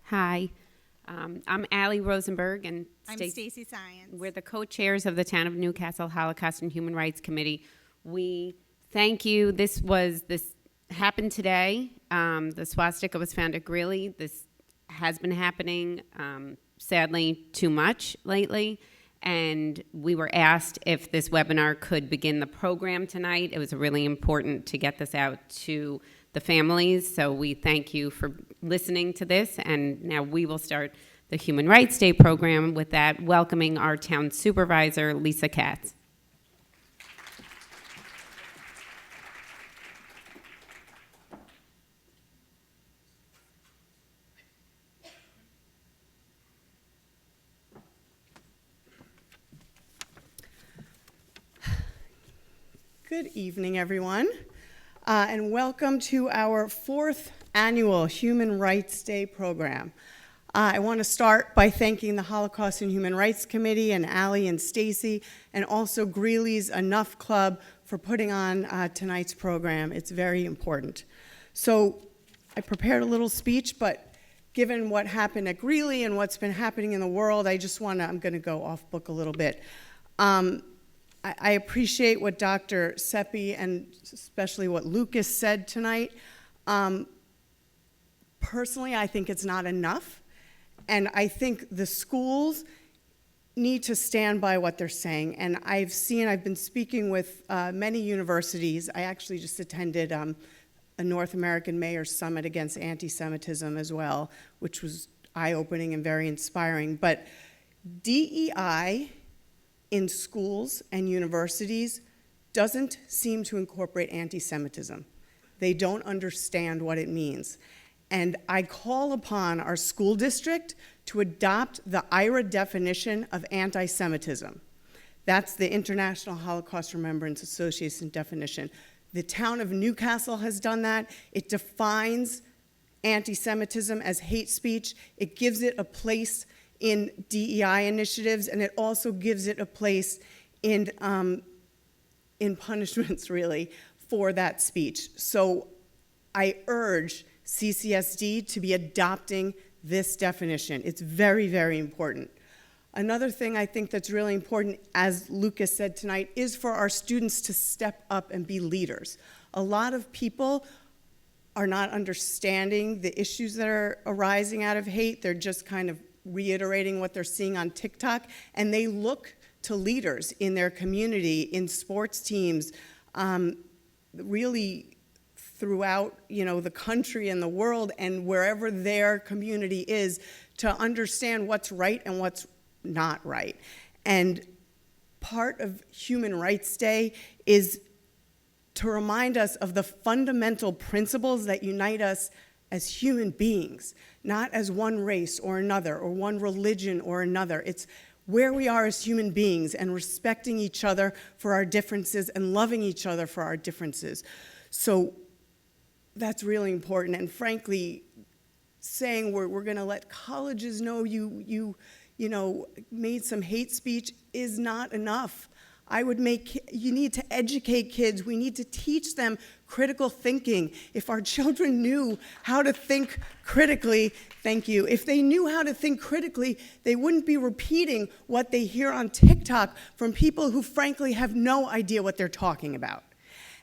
Hi, I'm Allie Rosenberg, and I'm Stacy Science. we're the co-chairs of the Town of Newcastle Holocaust and Human Rights Committee. We thank you. This happened today. The swastika was found at Greeley. This has been happening, sadly, too much lately. And we were asked if this webinar could begin the program tonight. It was really important to get this out to the families. So we thank you for listening to this. And now we will start the Human Rights Day program with that, welcoming our town supervisor, Lisa Katz. Good evening, everyone, and welcome to our 4th annual Human Rights Day program. I want to start by thanking the Holocaust and Human Rights Committee and Allie and Stacy, and also Greeley's Enough Club for putting on tonight's program. It's very important. So I prepared a little speech, but given what happened at Greeley and what's been happening in the world, I'm going to go off book a little bit. I appreciate what Dr. Seppi and especially what Lucas said tonight. Personally, I think it's not enough. And I think the schools need to stand by what they're saying. And I've been speaking with many universities. I actually just attended a North American Mayor's Summit against anti-Semitism as well, which was eye-opening and very inspiring. But DEI in schools and universities doesn't seem to incorporate anti-Semitism. They don't understand what it means. And I call upon our school district to adopt the IRA definition of anti-Semitism. That's the International Holocaust Remembrance Association definition. The town of Newcastle has done that. It defines anti-Semitism as hate speech. It gives it a place in DEI initiatives, and it also gives it a place in punishments, really, for that speech. So I urge CCSD to be adopting this definition. It's very, very important. Another thing I think that's really important, as Lucas said tonight, is for our students to step up and be leaders. A lot of people are not understanding the issues that are arising out of hate. They're just kind of reiterating what they're seeing on TikTok, and they look to leaders in their community, in sports teams, really throughout, the country and the world, and wherever their community is, to understand what's right and what's not right. And part of Human Rights Day is to remind us of the fundamental principles that unite us as human beings, not as one race or another, or one religion or another. It's where we are as human beings and respecting each other for our differences and loving each other for our differences. So that's really important. And frankly, saying we're going to let colleges know you made some hate speech is not enough. You need to educate kids. We need to teach them critical thinking. If our children knew how to think critically, if they knew how to think critically, they wouldn't be repeating what they hear on TikTok from people who frankly have no idea what they're talking about.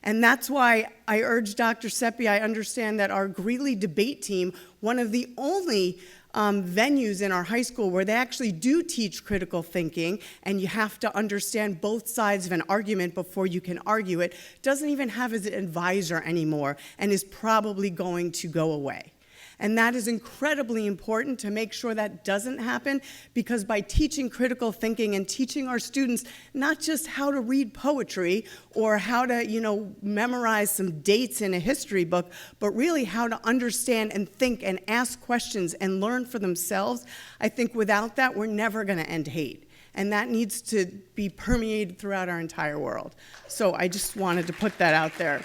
And that's why I urge Dr. Seppi. I understand that our Greeley debate team, one of the only venues in our high school where they actually do teach critical thinking, and you have to understand both sides of an argument before you can argue it, doesn't even have as an advisor anymore and is probably going to go away. And that is incredibly important to make sure that doesn't happen, because by teaching critical thinking and teaching our students not just how to read poetry or how to, memorize some dates in a history book, but really how to understand and think and ask questions and learn for themselves, I think without that, we're never going to end hate. And that needs to be permeated throughout our entire world. So I just wanted to put that out there.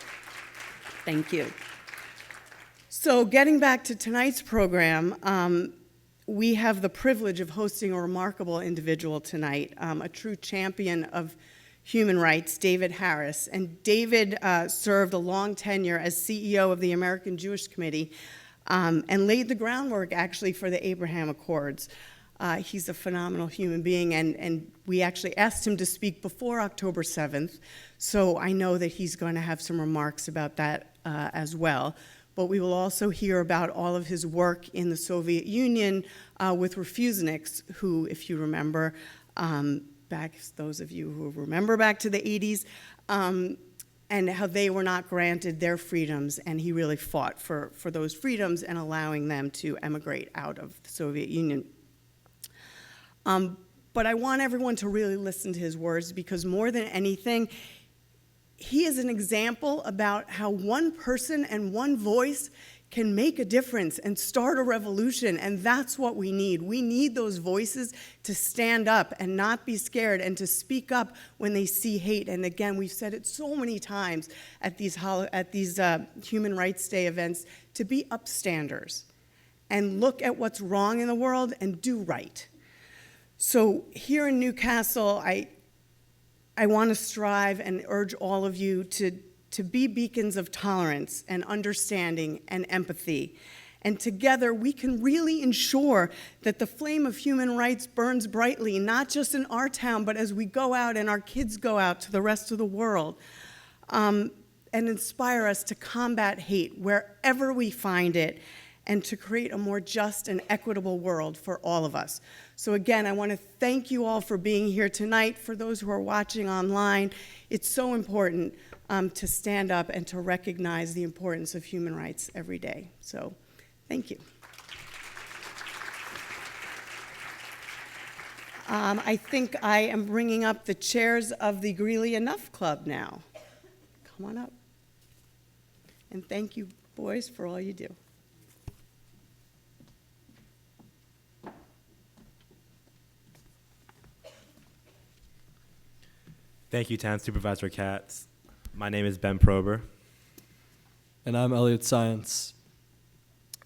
Thank you. So getting back to tonight's program, we have the privilege of hosting a remarkable individual tonight, a true champion of human rights, David Harris. And David served a long tenure as CEO of the American Jewish Committee, and laid the groundwork actually for the Abraham Accords. He's a phenomenal human being, and we actually asked him to speak before October 7th, so I know that he's going to have some remarks about that as well. But we will also hear about all of his work in the Soviet Union with refuseniks, who, if you remember, those of you who remember back to the 80s, and how they were not granted their freedoms, and he really fought for those freedoms and allowing them to emigrate out of the Soviet Union. But I want everyone to really listen to his words, because more than anything, he is an example about how one person and one voice can make a difference and start a revolution, and that's what we need. We need those voices to stand up and not be scared and to speak up when they see hate. And again, we've said it so many times at these Human Rights Day events, to be upstanders and look at what's wrong in the world and do right. So here in Newcastle, I want to strive and urge all of you to be beacons of tolerance and understanding and empathy. And together, we can really ensure that the flame of human rights burns brightly, not just in our town, but as we go out and our kids go out to the rest of the world, and inspire us to combat hate wherever we find it, and to create a more just and equitable world for all of us. So again, I want to thank you all for being here tonight. For those who are watching online, it's so important to stand up and to recognize the importance of human rights every day. So thank you. I think I am bringing up the chairs of the Greeley Enough Club now. Come on up. And thank you, boys, for all you do. Thank you, Town Supervisor Katz. My name is Ben Prober. And I'm Elliot Science.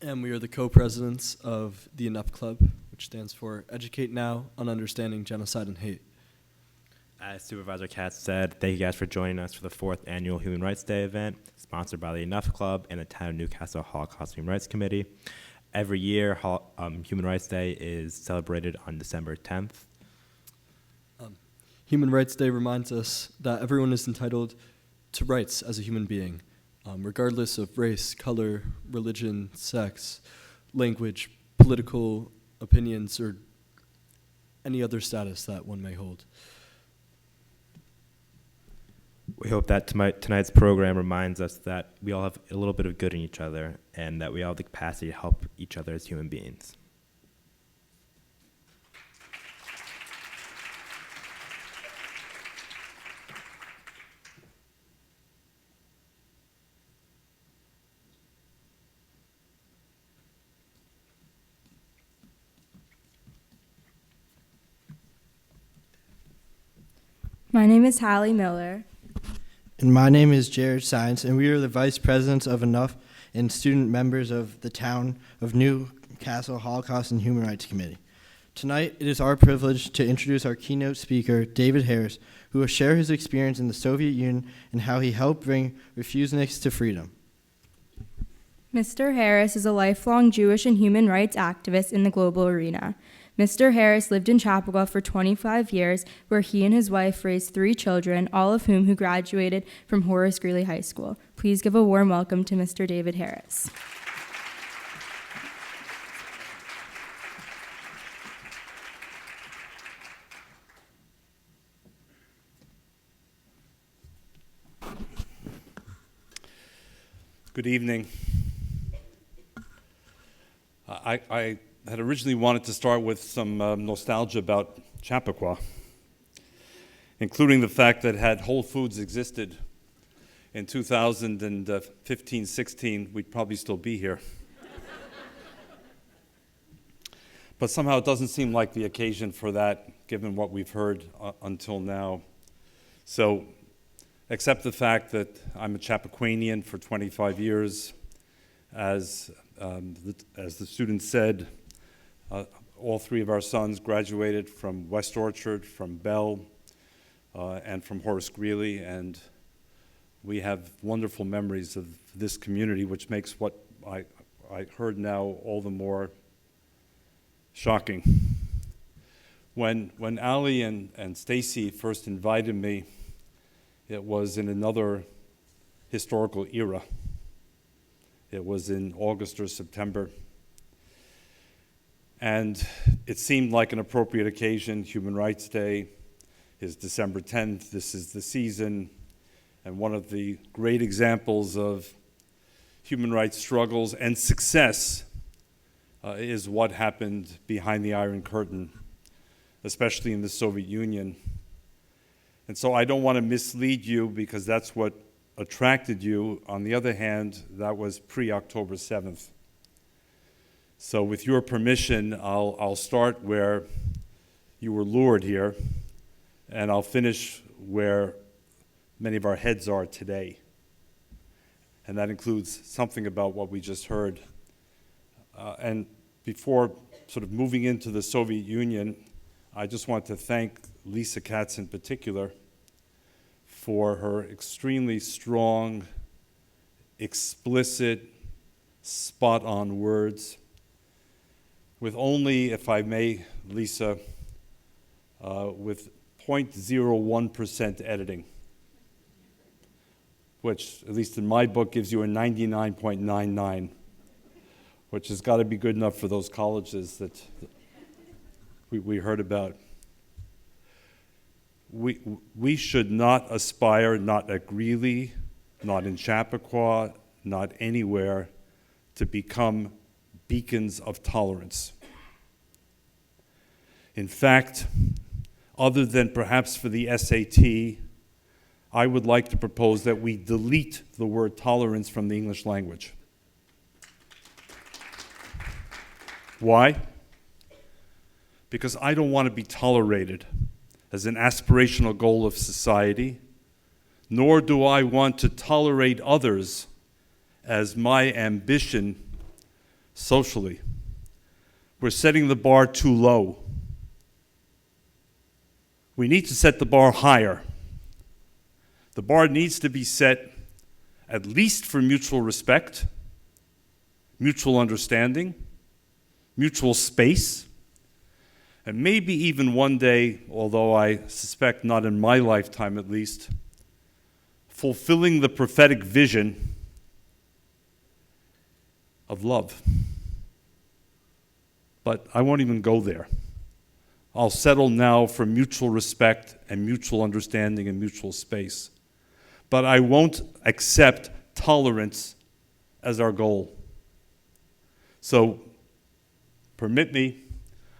And we are the co-presidents of the Enough Club, which stands for Educate Now on Understanding Genocide and Hate. As Supervisor Katz said, thank you guys for joining us for the 4th Annual Human Rights Day event, sponsored by the Enough Club and the Town of Newcastle Holocaust Human Rights Committee. Every year, Human Rights Day is celebrated on December 10th. Human Rights Day reminds us that everyone is entitled to rights as a human being, regardless of race, color, religion, sex, language, political opinions, or any other status that one may hold. We hope that tonight's program reminds us that we all have a little bit of good in each other and that we all have the capacity to help each other as human beings. My name is Hallie Miller. And my name is Jared Science, and we are the vice presidents of Enough and student members of the Town of Newcastle Holocaust and Human Rights Committee. Tonight, it is our privilege to introduce our keynote speaker, David Harris, who will share his experience in the Soviet Union and how he helped bring refuseniks to freedom. Mr. Harris is a lifelong Jewish and human rights activist in the global arena. Mr. Harris lived in Chappaqua for 25 years, where he and his wife raised 3 children, all of whom graduated from Horace Greeley High School. Please give a warm welcome to Mr. David Harris. Good evening. I had originally wanted to start with some nostalgia about Chappaqua, including the fact that had Whole Foods existed in 2015-16, we'd probably still be here. But somehow it doesn't seem like the occasion for that, given what we've heard until now. So, accept the fact that I'm a Chappaqua for 25 years. As the student said, all 3 of our sons graduated from West Orchard, from Bell, and from Horace Greeley, and we have wonderful memories of this community, which makes what I heard now all the more shocking. When Ali and Stacy first invited me, it was in another historical era. It was in August or September. And it seemed like an appropriate occasion. Human Rights Day is December 10th. This is the season. And one of the great examples of human rights struggles and success is what happened behind the Iron Curtain, especially in the Soviet Union. And so I don't want to mislead you because that's what attracted you. On the other hand, that was pre-October 7th. So with your permission, I'll start where you were lured here, and I'll finish where many of our heads are today. And that includes something about what we just heard. And before sort of moving into the Soviet Union, I just want to thank Lisa Katz in particular for her extremely strong, explicit, spot-on words. With only, if I may, Lisa, with 0.01% editing, which, at least in my book, gives you a 99.99, which has got to be good enough for those colleges that we heard about. We should not aspire, not at Greeley, not in Chappaqua, not anywhere, to become beacons of tolerance. In fact, other than perhaps for the SAT, I would like to propose that we delete the word tolerance from the English language. Why? Because I don't want to be tolerated as an aspirational goal of society, nor do I want to tolerate others as my ambition socially. We're setting the bar too low. We need to set the bar higher. The bar needs to be set at least for mutual respect, mutual understanding, mutual space, and maybe even one day, although I suspect not in my lifetime at least, fulfilling the prophetic vision of love. But I won't even go there. I'll settle now for mutual respect and mutual understanding and mutual space. But I won't accept tolerance as our goal. So, permit me,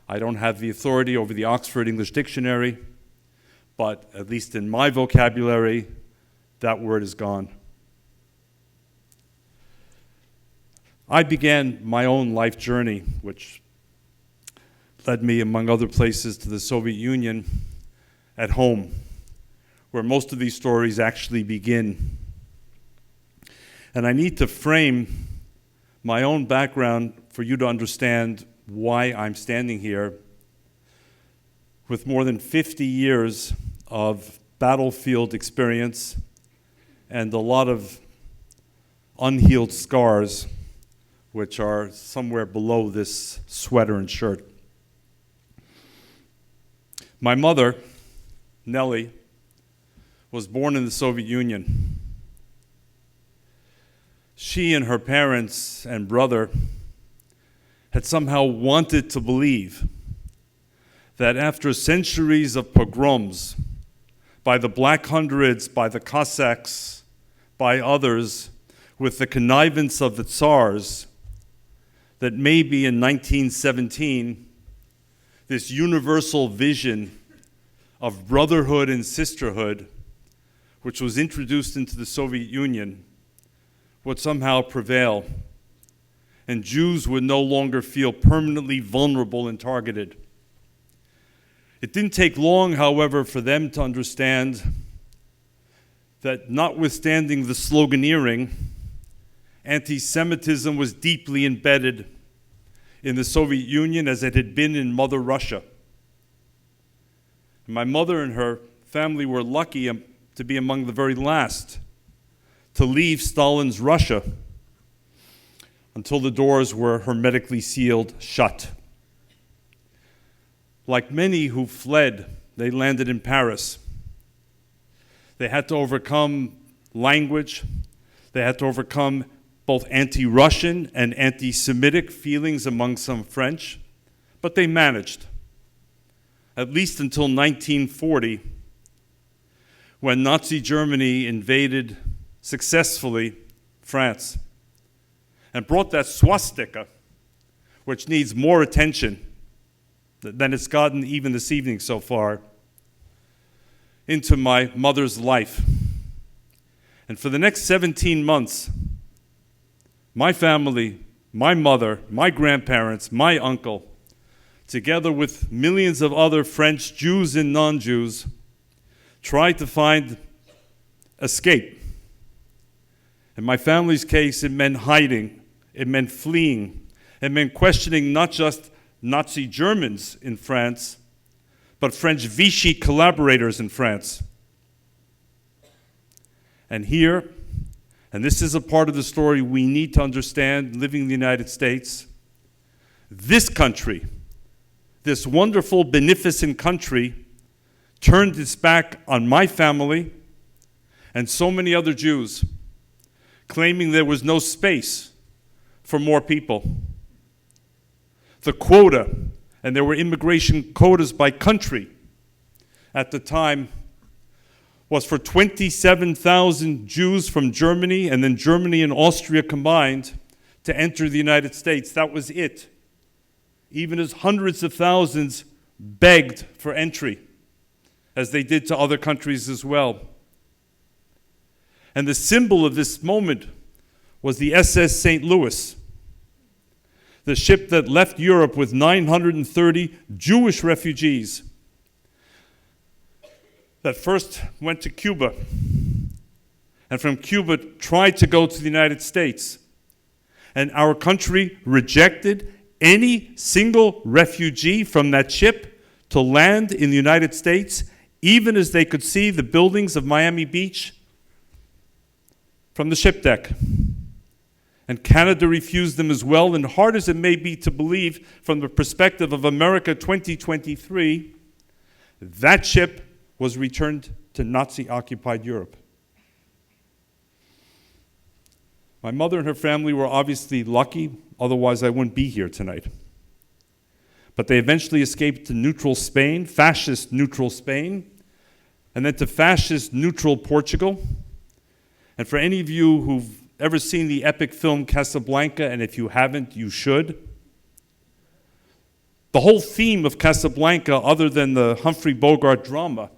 I don't have the authority over the Oxford English Dictionary, but at least in my vocabulary, that word is gone. I began my own life journey, which led me, among other places, to the Soviet Union at home, where most of these stories actually begin. And I need to frame my own background for you to understand why I'm standing here with more than 50 years of battlefield experience and a lot of unhealed scars, which are somewhere below this sweater and shirt. My mother, Nellie, was born in the Soviet Union. She and her parents and brother had somehow wanted to believe that after centuries of pogroms by the Black Hundreds, by the Cossacks, by others, with the connivance of the Tsars, that maybe in 1917, this universal vision of brotherhood and sisterhood, which was introduced into the Soviet Union, would somehow prevail, and Jews would no longer feel permanently vulnerable and targeted. It didn't take long, however, for them to understand that notwithstanding the sloganeering, anti-Semitism was deeply embedded in the Soviet Union as it had been in Mother Russia. My mother and her family were lucky to be among the very last to leave Stalin's Russia. until the doors were hermetically sealed shut. Like many who fled, they landed in Paris. They had to overcome language. They had to overcome both anti-Russian and anti-Semitic feelings among some French, but they managed, at least until 1940, when Nazi Germany invaded successfully France and brought that swastika, which needs more attention than it's gotten even this evening so far, into my mother's life. And for the next 17 months, my family, my mother, my grandparents, my uncle, together with millions of other French Jews and non-Jews, tried to find escape. In my family's case, it meant hiding, it meant fleeing, it meant questioning not just Nazi Germans in France, but French Vichy collaborators in France. And here, and this is a part of the story we need to understand living in the United States, this country, this wonderful, beneficent country, turned its back on my family and so many other Jews, claiming there was no space for more people. The quota, and there were immigration quotas by country at the time, was for 27,000 Jews from Germany, and then Germany and Austria combined, to enter the United States. That was it. Even as hundreds of thousands begged for entry, as they did to other countries as well. And the symbol of this moment was the SS St. Louis, the ship that left Europe with 930 Jewish refugees that first went to Cuba, and from Cuba tried to go to the United States. And our country rejected any single refugee from that ship to land in the United States, even as they could see the buildings of Miami Beach from the ship deck. And Canada refused them as well, and hard as it may be to believe from the perspective of America 2023, that ship was returned to Nazi-occupied Europe. My mother and her family were obviously lucky, otherwise I wouldn't be here tonight. But they eventually escaped to neutral Spain, fascist neutral Spain, and then to fascist neutral Portugal. And for any of you who've ever seen the epic film Casablanca, and if you haven't, you should, the whole theme of Casablanca, other than the Humphrey Bogart drama,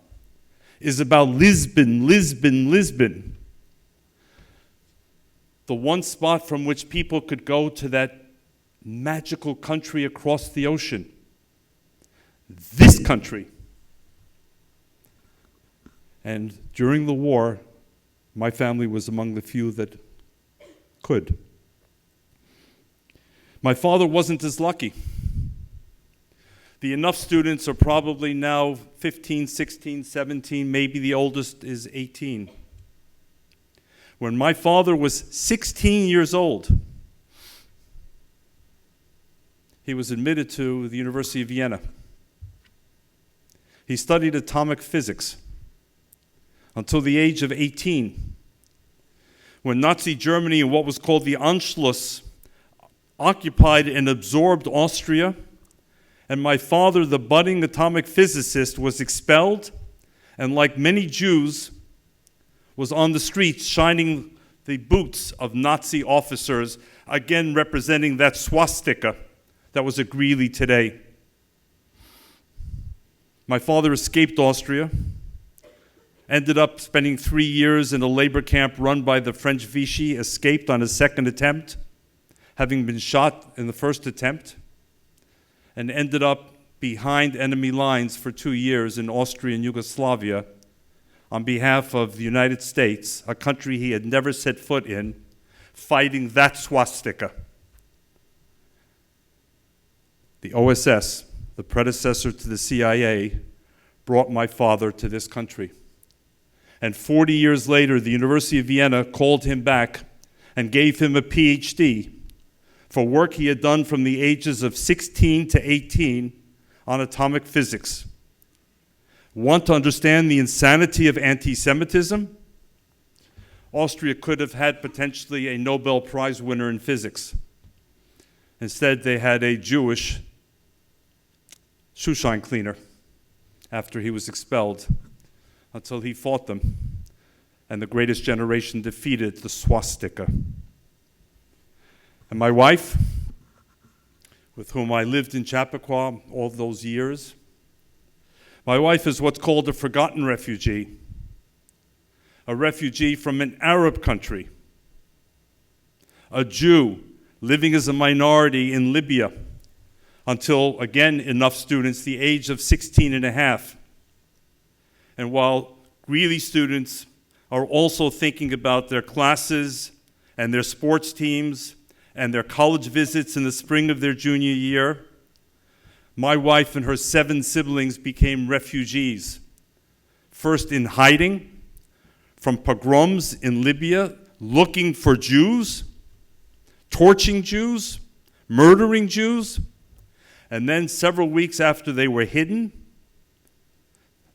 is about Lisbon, Lisbon, Lisbon. The one spot from which people could go to that magical country across the ocean. This country. And during the war, my family was among the few that could. My father wasn't as lucky. The enough students are probably now 15, 16, 17, maybe the oldest is 18. When my father was 16 years old, he was admitted to the University of Vienna. He studied atomic physics until the age of 18, when Nazi Germany and what was called the Anschluss occupied and absorbed Austria, and my father, the budding atomic physicist, was expelled, and like many Jews, was on the streets shining the boots of Nazi officers, again representing that swastika that was at Greeley today. My father escaped Austria, ended up spending 3 years in a labor camp run by the French Vichy, escaped on his second attempt, having been shot in the first attempt, and ended up behind enemy lines for 2 years in Austria and Yugoslavia on behalf of the United States, a country he had never set foot in, fighting that swastika. The OSS, the predecessor to the CIA, brought my father to this country. And 40 years later, the University of Vienna called him back and gave him a PhD for work he had done from the ages of 16 to 18 on atomic physics. Want to understand the insanity of anti-Semitism? Austria could have had potentially a Nobel Prize winner in physics. Instead, they had a Jewish shoeshine cleaner after he was expelled, until he fought them, and the greatest generation defeated the swastika. And my wife, with whom I lived in Chappaqua all those years, my wife is what's called a forgotten refugee, a refugee from an Arab country, a Jew living as a minority in Libya until, again, enough students, the age of 16 and a half. And while Greeley students are also thinking about their classes and their sports teams and their college visits in the spring of their junior year, my wife and her 7 siblings became refugees, first in hiding from pogroms in Libya, looking for Jews, torching Jews, murdering Jews, and then several weeks after they were hidden,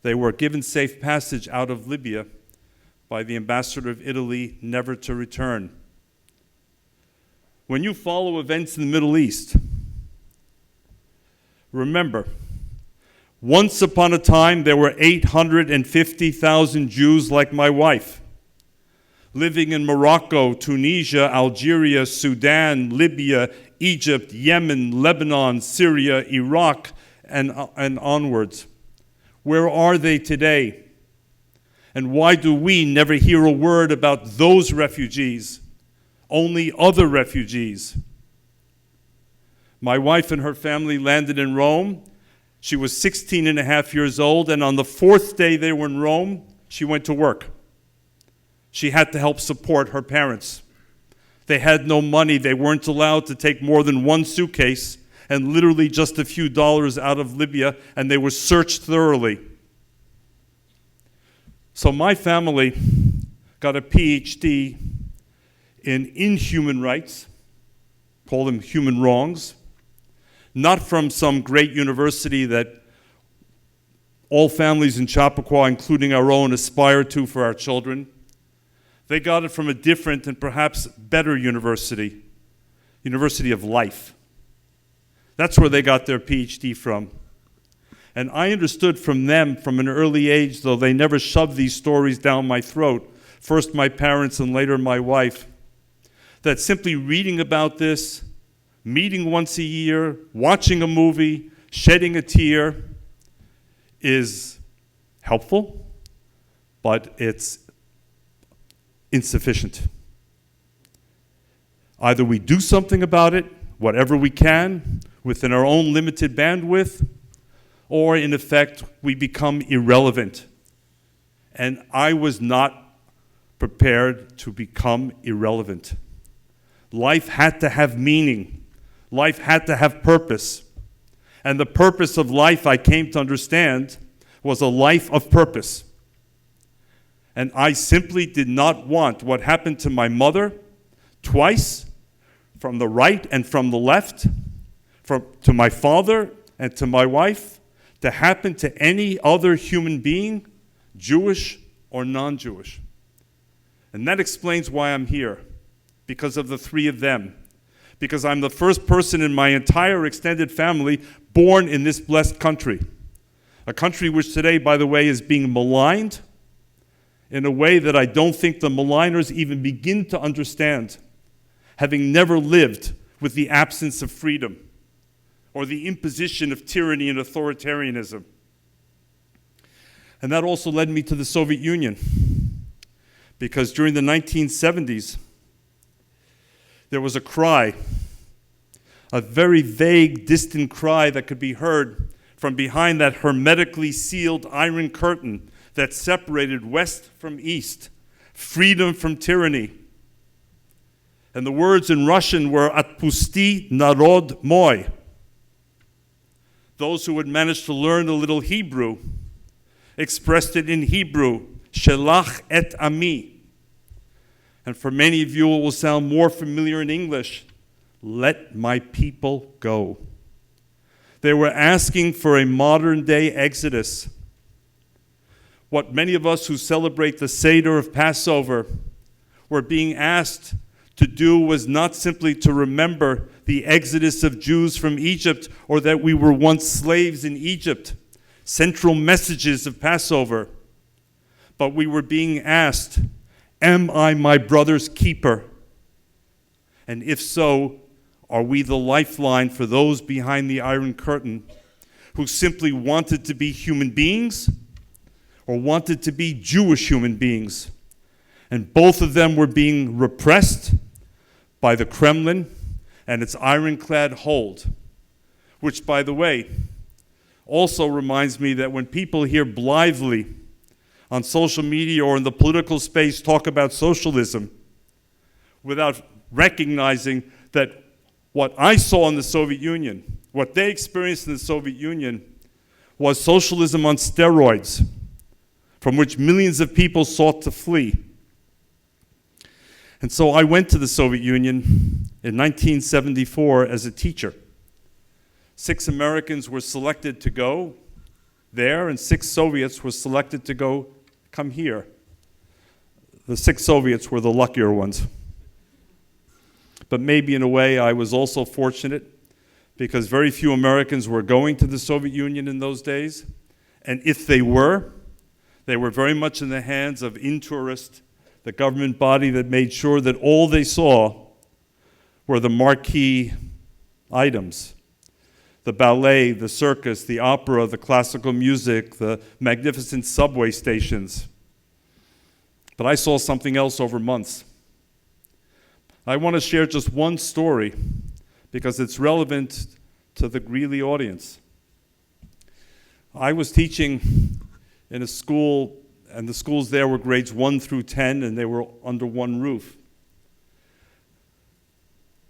they were given safe passage out of Libya by the ambassador of Italy, never to return. When you follow events in the Middle East, remember, once upon a time there were 850,000 Jews like my wife, living in Morocco, Tunisia, Algeria, Sudan, Libya, Egypt, Yemen, Lebanon, Syria, Iraq, and onwards. Where are they today? And why do we never hear a word about those refugees? Only other refugees. My wife and her family landed in Rome. She was 16 and a half years old, and on the 4th day they were in Rome, she went to work. She had to help support her parents. They had no money. They weren't allowed to take more than 1 suitcase and literally just a few dollars out of Libya, and they were searched thoroughly. So my family got a PhD in inhuman rights, call them human wrongs, not from some great university that all families in Chappaqua, including our own, aspire to for our children. They got it from a different and perhaps better university, University of Life. That's where they got their PhD from. And I understood from them from an early age, though they never shoved these stories down my throat, first my parents and later my wife, that simply reading about this, meeting once a year, watching a movie, shedding a tear is helpful, but it's insufficient. Either we do something about it, whatever we can, within our own limited bandwidth, or in effect, we become irrelevant. And I was not prepared to become irrelevant. Life had to have meaning. Life had to have purpose. And the purpose of life, I came to understand, was a life of purpose. And I simply did not want what happened to my mother twice, from the right and from the left, to my father and to my wife, to happen to any other human being, Jewish or non-Jewish. And that explains why I'm here, because of the 3 of them. Because I'm the first person in my entire extended family born in this blessed country. A country which today, by the way, is being maligned in a way that I don't think the maligners even begin to understand, having never lived with the absence of freedom or the imposition of tyranny and authoritarianism. And that also led me to the Soviet Union, because during the 1970s, there was a cry, a very vague, distant cry that could be heard from behind that hermetically sealed iron curtain that separated West from East, freedom from tyranny. And the words in Russian were "Отпусти народ мой." Those who had managed to learn a little Hebrew expressed it in Hebrew, "Shelach et ami." And for many of you, it will sound more familiar in English, let my people go. They were asking for a modern-day exodus. What many of us who celebrate the Seder of Passover were being asked to do was not simply to remember the exodus of Jews from Egypt or that we were once slaves in Egypt, central messages of Passover, but we were being asked, am I my brother's keeper? And if so, are we the lifeline for those behind the Iron Curtain who simply wanted to be human beings or wanted to be Jewish human beings? And both of them were being repressed by the Kremlin and its ironclad hold, which, by the way, also reminds me that when people here blithely on social media or in the political space talk about socialism without recognizing that what I saw in the Soviet Union, what they experienced in the Soviet Union, was socialism on steroids, from which millions of people sought to flee. And so I went to the Soviet Union in 1974 as a teacher. 6 Americans were selected to go there, and 6 Soviets were selected to come here. The 6 Soviets were the luckier ones. But maybe in a way I was also fortunate because very few Americans were going to the Soviet Union in those days. And if they were very much in the hands of Intourist, the government body that made sure that all they saw were the marquee items. The ballet, the circus, the opera, the classical music, the magnificent subway stations. But I saw something else over months. I want to share just one story because it's relevant to the Greeley audience. I was teaching in a school, and the schools there were grades 1 through 10, and they were under one roof.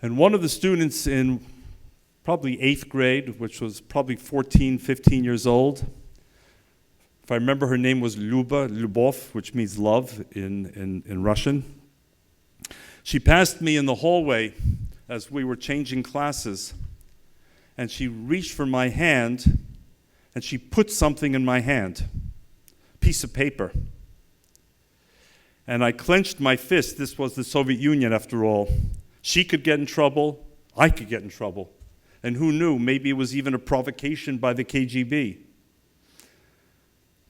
And one of the students in probably 8th grade, which was probably 14, 15 years old, if I remember, her name was Lyubov, which means love in Russian. She passed me in the hallway as we were changing classes, and she reached for my hand, and she put something in my hand, a piece of paper. And I clenched my fist. This was the Soviet Union, after all. She could get in trouble. I could get in trouble. And who knew? Maybe it was even a provocation by the KGB.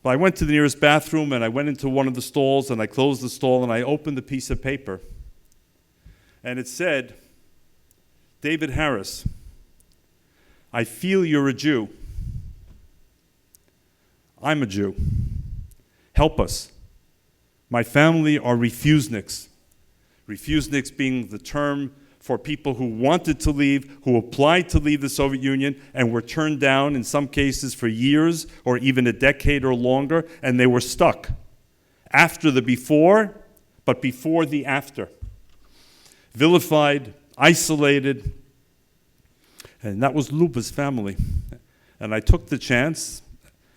But I went to the nearest bathroom, and I went into one of the stalls, and I closed the stall, and I opened the piece of paper. And it said, David Harris, I feel you're a Jew. I'm a Jew. Help us. My family are refuseniks. Refuseniks being the term for people who wanted to leave, who applied to leave the Soviet Union and were turned down in some cases for years or even a decade or longer, and they were stuck. After the before, but before the after. Vilified, isolated, and that was Luba's family. And I took the chance.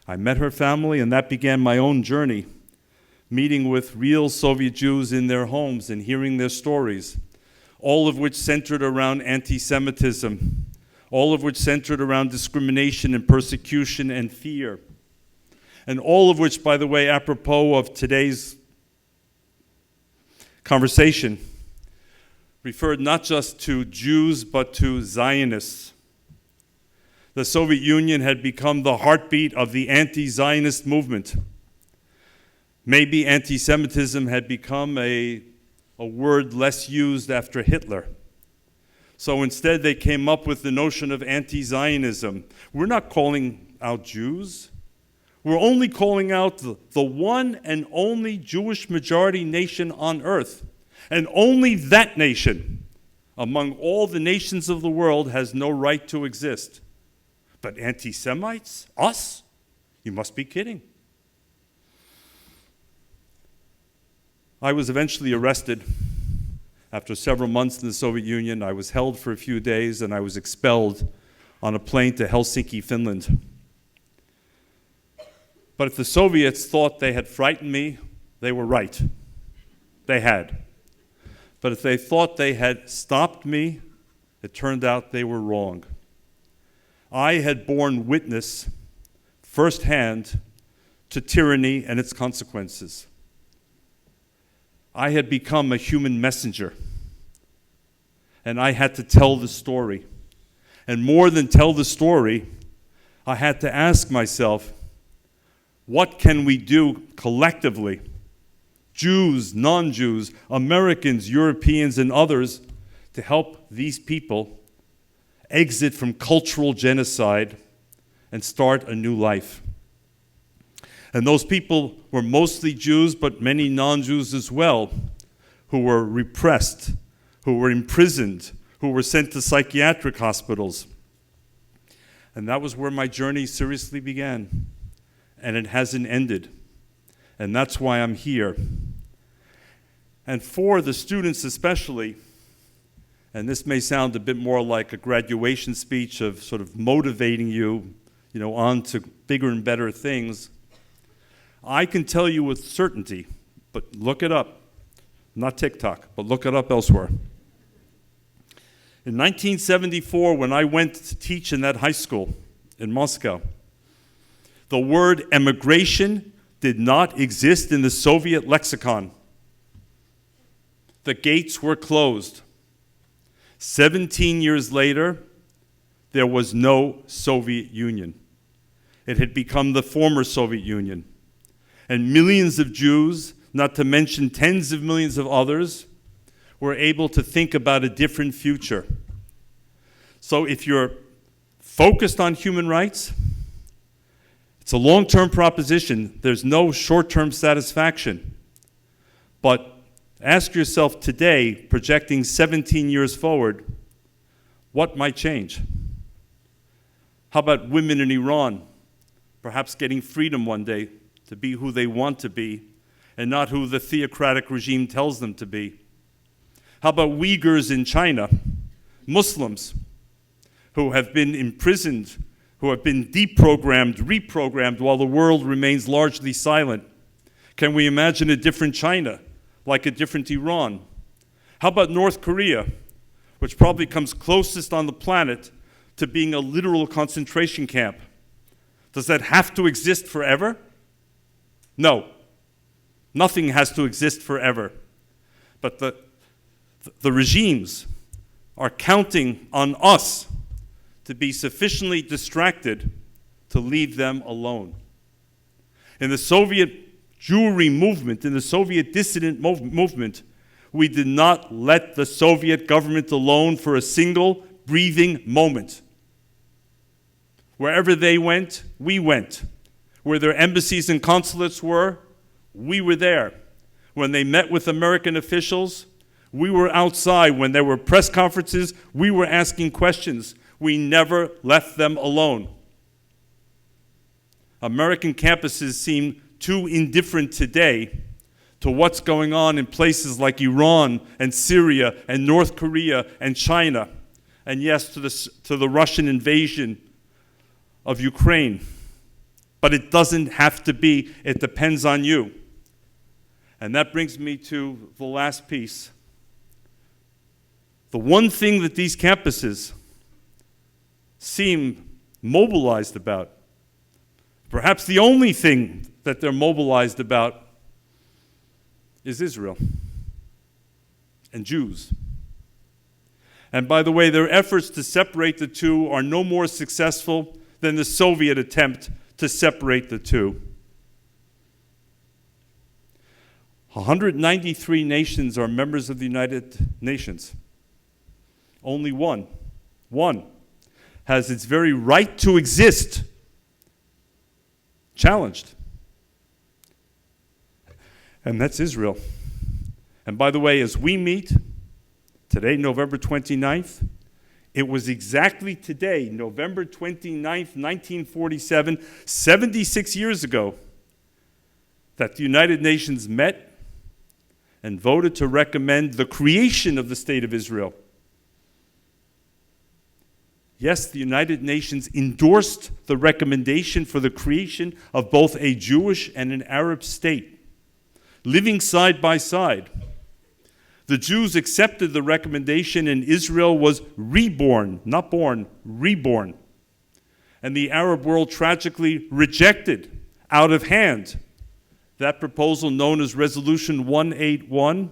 I met her family, and that began my own journey, meeting with real Soviet Jews in their homes and hearing their stories, all of which centered around anti-Semitism, all of which centered around discrimination and persecution and fear, and all of which, by the way, apropos of today's conversation, referred not just to Jews, but to Zionists. The Soviet Union had become the heartbeat of the anti-Zionist movement. Maybe anti-Semitism had become a word less used after Hitler. So instead they came up with the notion of anti-Zionism. We're not calling out Jews. We're only calling out the one and only Jewish majority nation on earth. And only that nation, among all the nations of the world, has no right to exist. But anti-Semites? Us? You must be kidding. I was eventually arrested. After several months in the Soviet Union, I was held for a few days and I was expelled on a plane to Helsinki, Finland. But if the Soviets thought they had frightened me, they were right. They had. But if they thought they had stopped me It turned out they were wrong. I had borne witness firsthand to tyranny and its consequences. I had become a human messenger, and I had to tell the story. And more than tell the story, I had to ask myself, what can we do collectively, Jews, non-Jews, Americans, Europeans, and others, to help these people exit from cultural genocide and start a new life? And those people were mostly Jews, but many non-Jews as well, who were repressed, who were imprisoned, who were sent to psychiatric hospitals. And that was where my journey seriously began. And it hasn't ended. And that's why I'm here. And for the students especially, and this may sound a bit more like a graduation speech of sort of motivating you, on to bigger and better things, I can tell you with certainty, but look it up, not TikTok, but look it up elsewhere. In 1974, when I went to teach in that high school in Moscow, the word emigration did not exist in the Soviet lexicon. The gates were closed. 17 years later, there was no Soviet Union. It had become the former Soviet Union. And millions of Jews, not to mention tens of millions of others, were able to think about a different future. So if you're focused on human rights, it's a long-term proposition. There's no short-term satisfaction. But ask yourself today, projecting 17 years forward, what might change? How about women in Iran, perhaps getting freedom one day to be who they want to be and not who the theocratic regime tells them to be? How about Uyghurs in China, Muslims who have been imprisoned, who have been deprogrammed, reprogrammed while the world remains largely silent? Can we imagine a different China, like a different Iran? How about North Korea, which probably comes closest on the planet to being a literal concentration camp? Does that have to exist forever? No. Nothing has to exist forever. But the regimes are counting on us to be sufficiently distracted to leave them alone. In the Soviet Jewry movement, in the Soviet dissident movement, we did not let the Soviet government alone for a single breathing moment. Wherever they went, we went. Where their embassies and consulates were, we were there. When they met with American officials, we were outside. When there were press conferences, we were asking questions. We never left them alone. American campuses seem too indifferent today to what's going on in places like Iran and Syria and North Korea and China, and yes, to the Russian invasion of Ukraine. But it doesn't have to be. It depends on you. And that brings me to the last piece. The one thing that these campuses seem mobilized about, perhaps the only thing that they're mobilized about, is Israel and Jews. And by the way, their efforts to separate the two are no more successful than the Soviet attempt to separate the two. 193 nations are members of the United Nations. Only one has its very right to exist challenged. And that's Israel. And by the way, as we meet today, November 29th, it was exactly today, November 29th, 1947, 76 years ago, that the United Nations met and voted to recommend the creation of the State of Israel. Yes, the United Nations endorsed the recommendation for the creation of both a Jewish and an Arab state, living side by side. The Jews accepted the recommendation, and Israel was reborn, not born, reborn. And the Arab world tragically rejected, out of hand, that proposal known as Resolution 181.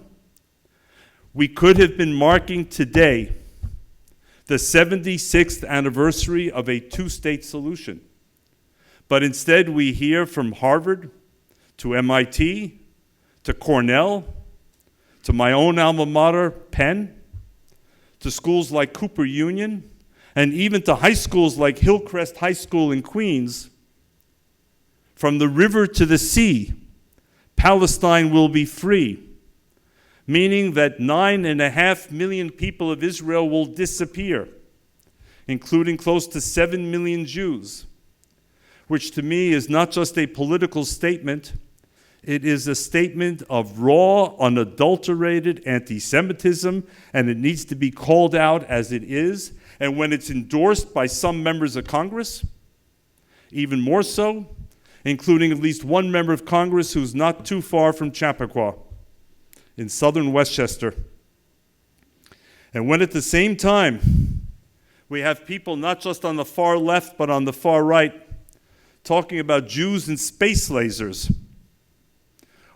We could have been marking today the 76th anniversary of a two-state solution. But instead we hear from Harvard to MIT to Cornell to my own alma mater, Penn, to schools like Cooper Union, and even to high schools like Hillcrest High School in Queens, from the river to the sea, Palestine will be free, meaning that 9.5 million people of Israel will disappear, including close to 7 million Jews, which to me is not just a political statement, it is a statement of raw, unadulterated anti-Semitism, and it needs to be called out as it is. And when it's endorsed by some members of Congress, even more so, including at least one member of Congress who's not too far from Chappaqua in southern Westchester. And when at the same time, we have people not just on the far left, but on the far right, talking about Jews and space lasers,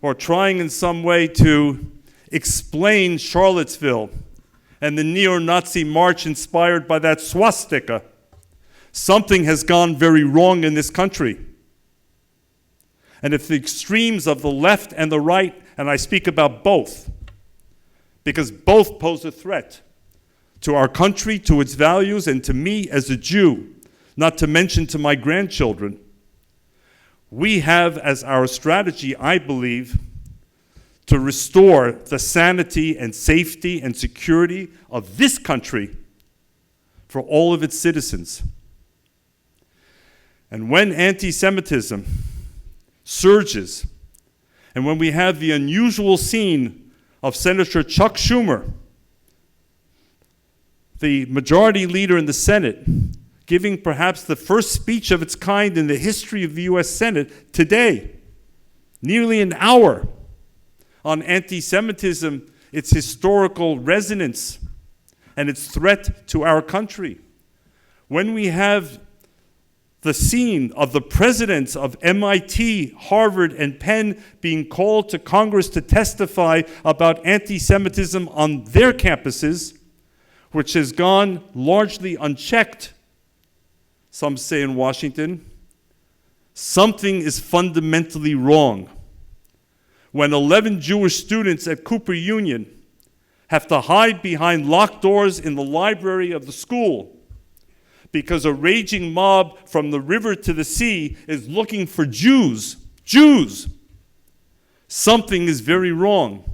or trying in some way to explain Charlottesville and the neo-Nazi march inspired by that swastika, something has gone very wrong in this country. And if the extremes of the left and the right, and I speak about both, because both pose a threat to our country, to its values, and to me as a Jew, not to mention to my grandchildren, we have as our strategy, I believe, to restore the sanity and safety and security of this country for all of its citizens. And when anti-Semitism surges, and when we have the unusual scene of Senator Chuck Schumer, the majority leader in the Senate, giving perhaps the first speech of its kind in the history of the U.S. Senate today, nearly an hour, on anti-Semitism, its historical resonance, and its threat to our country. When we have the scene of the presidents of MIT, Harvard, and Penn being called to Congress to testify about anti-Semitism on their campuses, which has gone largely unchecked, some say in Washington, something is fundamentally wrong. When 11 Jewish students at Cooper Union have to hide behind locked doors in the library of the school because a raging mob from the river to the sea is looking for Jews, something is very wrong.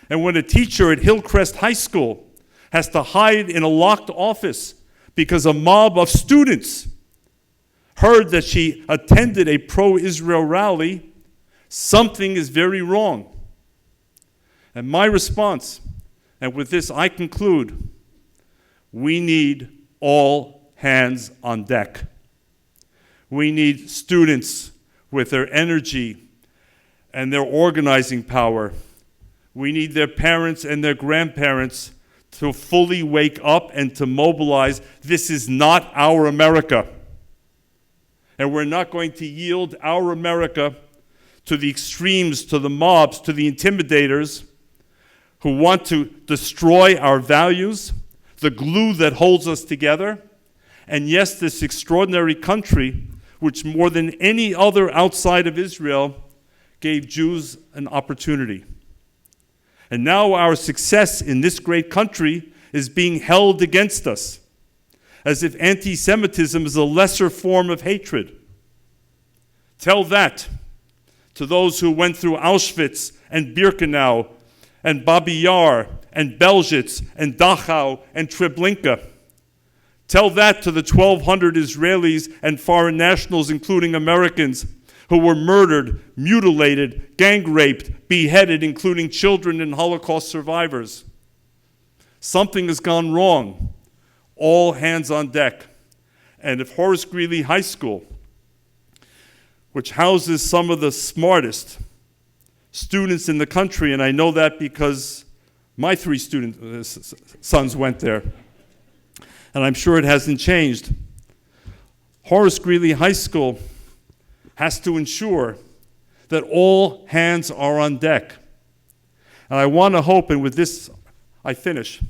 And when a teacher at Hillcrest High School has to hide in a locked office because a mob of students heard that she attended a pro-Israel rally, something is very wrong. And my response, and with this I conclude, we need all hands on deck. We need students with their energy and their organizing power. We need their parents and their grandparents to fully wake up and to mobilize. This is not our America. And we're not going to yield our America to the extremes, to the mobs, to the intimidators who want to destroy our values, the glue that holds us together, and yes, this extraordinary country, which more than any other outside of Israel, gave Jews an opportunity. And now our success in this great country is being held against us, as if anti-Semitism is a lesser form of hatred. Tell that to those who went through Auschwitz and Birkenau and Babi Yar and Belzec and Dachau and Treblinka. Tell that to the 1,200 Israelis and foreign nationals, including Americans, who were murdered, mutilated, gang raped, beheaded, including children and Holocaust survivors. Something has gone wrong. All hands on deck. And if Horace Greeley High School, which houses some of the smartest students in the country, and I know that because My three sons went there, and I'm sure it hasn't changed. Horace Greeley High School has to ensure that all hands are on deck. And I want to hope, and with this I finish,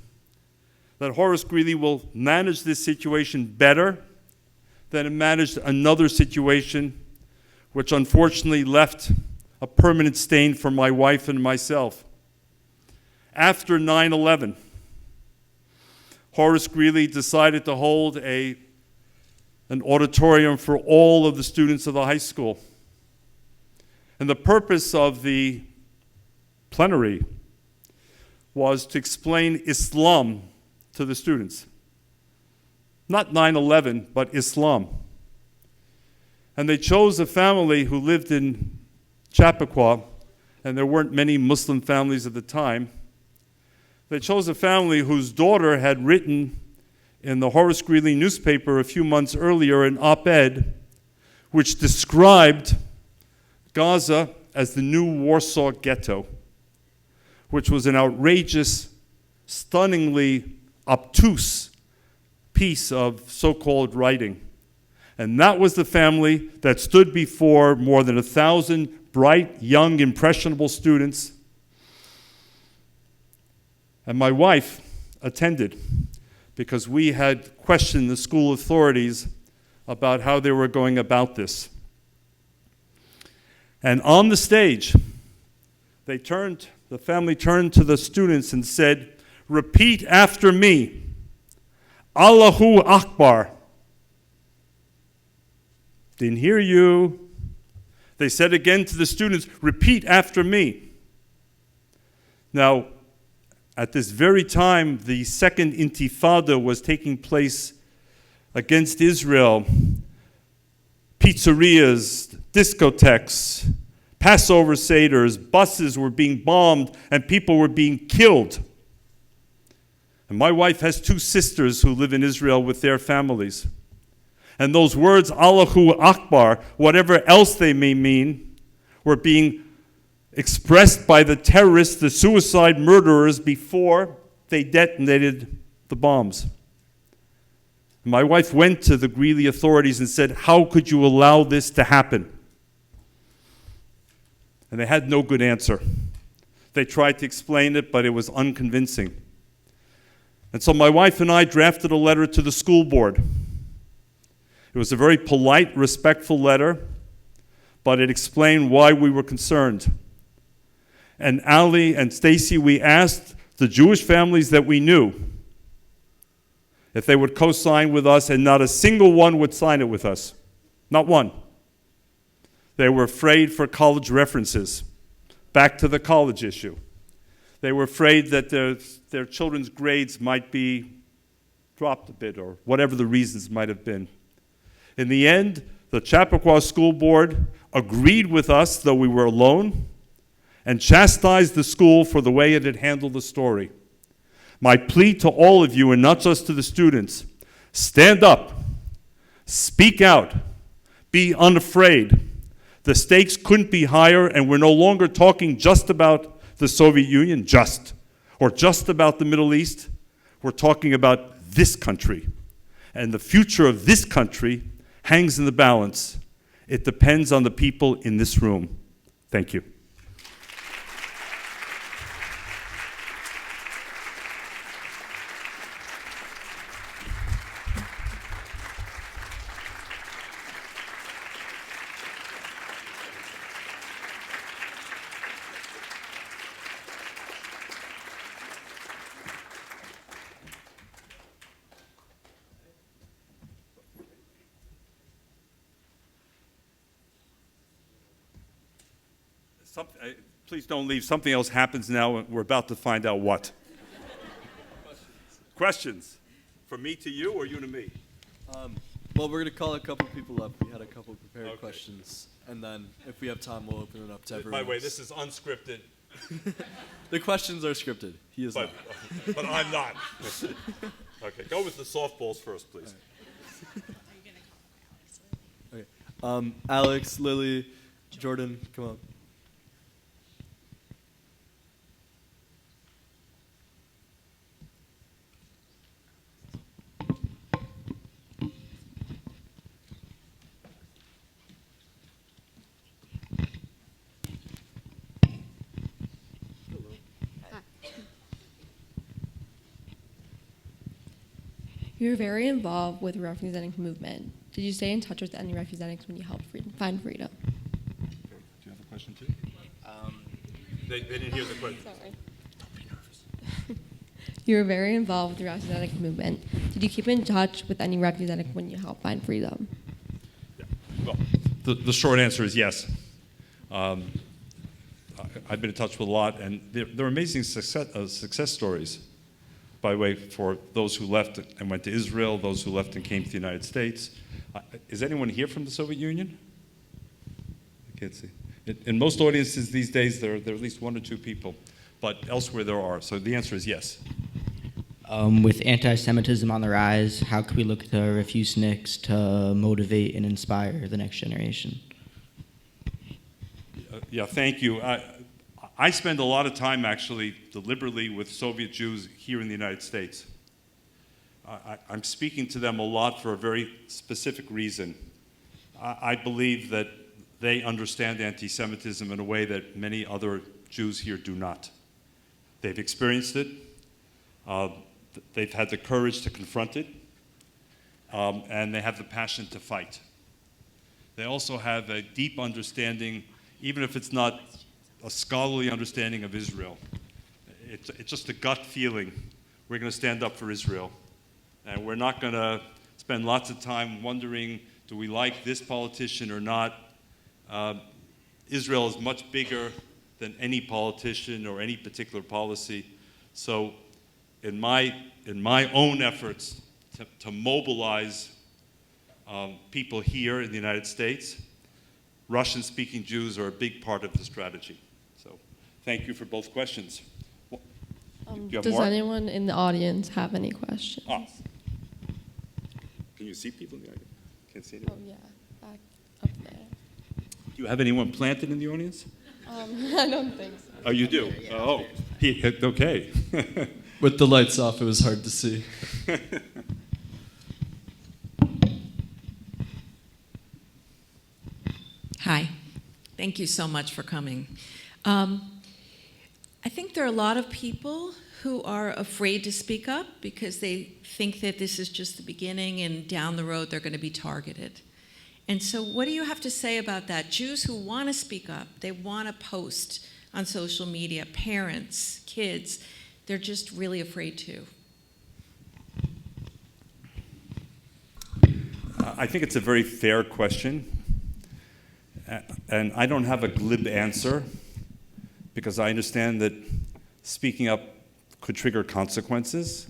that Horace Greeley will manage this situation better than it managed another situation which unfortunately left a permanent stain for my wife and myself. After 9/11, Horace Greeley decided to hold an auditorium for all of the students of the high school. And the purpose of the plenary was to explain Islam to the students. Not 9/11, but Islam. And they chose a family who lived in Chappaqua, and there weren't many Muslim families at the time. They chose a family whose daughter had written in the Horace Greeley newspaper a few months earlier an op-ed which described Gaza as the new Warsaw Ghetto, which was an outrageous, stunningly obtuse piece of so-called writing. And that was the family that stood before more than 1,000 bright, young, impressionable students. And my wife attended because we had questioned the school authorities about how they were going about this. And on the stage, the family turned to the students and said, "Repeat after me, Allahu Akbar." Didn't hear you. They said again to the students, "Repeat after me." Now, at this very time, the second intifada was taking place against Israel. Pizzerias, discotheques, Passover seders, buses were being bombed, and people were being killed. And my wife has two sisters who live in Israel with their families. And those words, Allahu Akbar, whatever else they may mean, were being expressed by the terrorists, the suicide murderers, before they detonated the bombs. My wife went to the Greeley authorities and said, "How could you allow this to happen?" And they had no good answer. They tried to explain it, but it was unconvincing. And so my wife and I drafted a letter to the school board. It was a very polite, respectful letter, but it explained why we were concerned. And Ali and Stacy, we asked the Jewish families that we knew if they would co-sign with us, and not a single one would sign it with us. Not one. They were afraid for college references, back to the college issue. They were afraid that their children's grades might be dropped a bit, or whatever the reasons might have been. In the end, the Chappaqua School Board agreed with us, though we were alone, and chastised the school for the way it had handled the story. My plea to all of you, and not just to the students, stand up, speak out, be unafraid. The stakes couldn't be higher, and we're no longer talking just about the Soviet Union, or just about the Middle East. We're talking about this country. And the future of this country hangs in the balance. It depends on the people in this room. Thank you. Please don't leave. Something else happens now, and we're about to find out what. Questions? From me to you, or you to me? Well, we're going to call a couple people up. We had a couple prepared Okay. questions. And then, if we have time, we'll open it up to everyone By the way, else. this is unscripted, The questions are scripted. He is but I'm not. Okay, go with the softballs first, please. not. Okay. Alex, Lily, Jordan, come up. You were very involved with the refugee movement. Did you stay in touch with any refugees when you helped find freedom? Do you have a question too? They didn't hear the question. Sorry. Don't be nervous. You were very involved with the refugee movement. Did you keep in touch with any refugees when you helped find freedom? Yeah. Well, the short answer is yes. I've been in touch with a lot, and they're amazing success stories, by the way, for those who left and went to Israel, those who left and came to the United States. Is anyone here from the Soviet Union? I can't see. In most audiences these days, there are at least one or two people, but elsewhere there are. So the answer is yes. With anti-Semitism on the rise, how can we look to refuseniks to motivate and inspire the next generation? Yeah, thank you. I spend a lot of time, actually, deliberately with Soviet Jews here in the United States. I'm speaking to them a lot for a very specific reason. I believe that they understand anti-Semitism in a way that many other Jews here do not. They've experienced it. They've had the courage to confront it. And they have the passion to fight. They also have a deep understanding, even if it's not a scholarly understanding of Israel. It's just a gut feeling. We're going to stand up for Israel. And we're not going to spend lots of time wondering, do we like this politician or not? Israel is much bigger than any politician or any particular policy. So in my own efforts to mobilize people here in the United States, Russian-speaking Jews are a big part of the strategy. So thank you for both questions. Does anyone in the audience have any questions? Can you see people in the audience? Can't see anyone. Oh, yeah, back up there. Do you have anyone planted in the audience? I don't think so. Oh, you do? Oh, okay. With the lights off, it was hard to see. Hi. Thank you so much for coming. I think there are a lot of people who are afraid to speak up because they think that this is just the beginning and down the road they're going to be targeted. And so what do you have to say about that? Jews who want to speak up, they want to post on social media, parents, kids, they're just really afraid to. I think it's a very fair question. And I don't have a glib answer because I understand that speaking up could trigger consequences.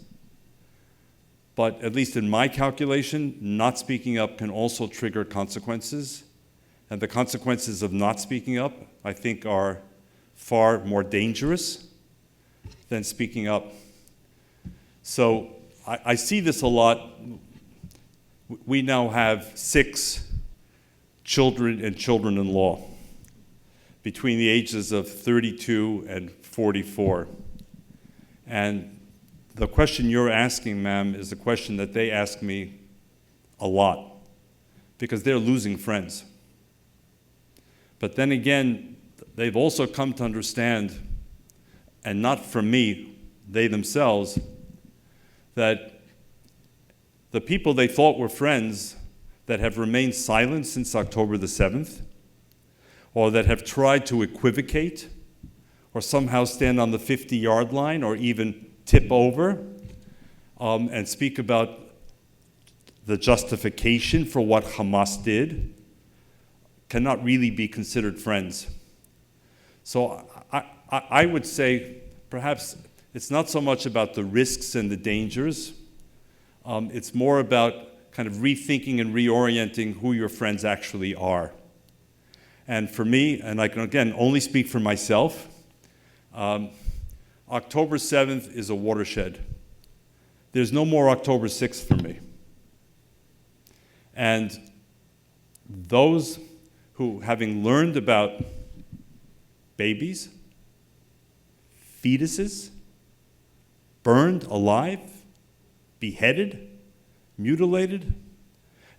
But at least in my calculation, not speaking up can also trigger consequences. And the consequences of not speaking up, I think, are far more dangerous than speaking up. So I see this a lot. We now have 6 children and children-in-law between the ages of 32 and 44. And the question you're asking, ma'am, is a question that they ask me a lot because they're losing friends. But then again, they've also come to understand, and not from me, they themselves, that the people they thought were friends that have remained silent since October the 7th, or that have tried to equivocate, or somehow stand on the 50-yard line, or even tip over, and speak about the justification for what Hamas did, cannot really be considered friends. So I would say perhaps it's not so much about the risks and the dangers, it's more about kind of rethinking and reorienting who your friends actually are. And for me, and I can again only speak for myself, October 7th is a watershed. There's no more October 6th for me. And those who, having learned about babies, fetuses, burned alive, beheaded, mutilated,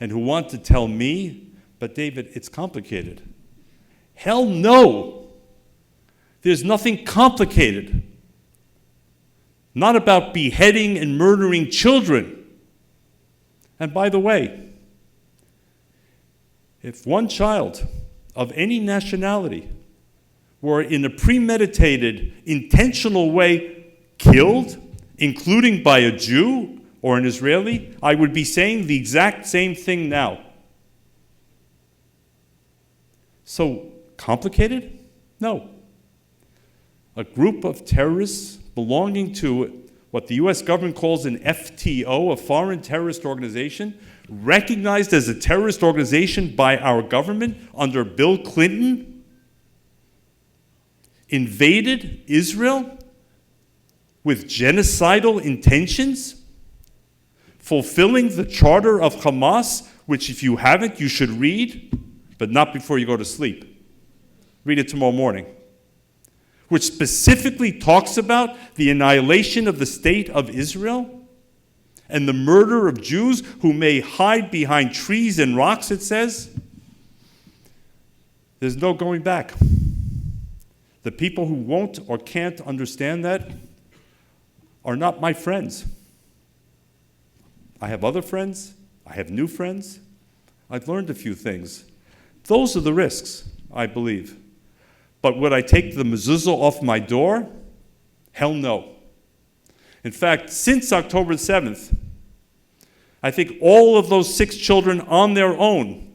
and who want to tell me, but David, it's complicated. Hell no! There's nothing complicated. Not about beheading and murdering children. And by the way, if one child of any nationality were in a premeditated, intentional way killed, including by a Jew or an Israeli, I would be saying the exact same thing now. So, complicated? No. A group of terrorists belonging to what the US government calls an FTO, a foreign terrorist organization, recognized as a terrorist organization by our government under Bill Clinton, invaded Israel with genocidal intentions, fulfilling the charter of Hamas, which if you haven't, you should read, but not before you go to sleep. Read it tomorrow morning. Which specifically talks about the annihilation of the state of Israel and the murder of Jews who may hide behind trees and rocks, it says. There's no going back. The people who won't or can't understand that are not my friends. I have other friends. I have new friends. I've learned a few things. Those are the risks, I believe. But would I take the mezuzah off my door? Hell no. In fact, since October 7th, I think all of those 6 children on their own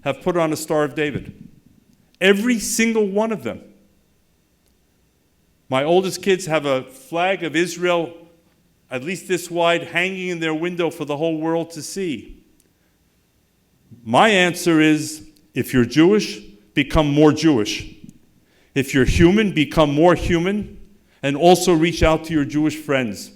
have put on a Star of David. Every single one of them. My oldest kids have a flag of Israel, at least this wide, hanging in their window for the whole world to see. My answer is, if you're Jewish, become more Jewish. If you're human, become more human, and also reach out to your Jewish friends.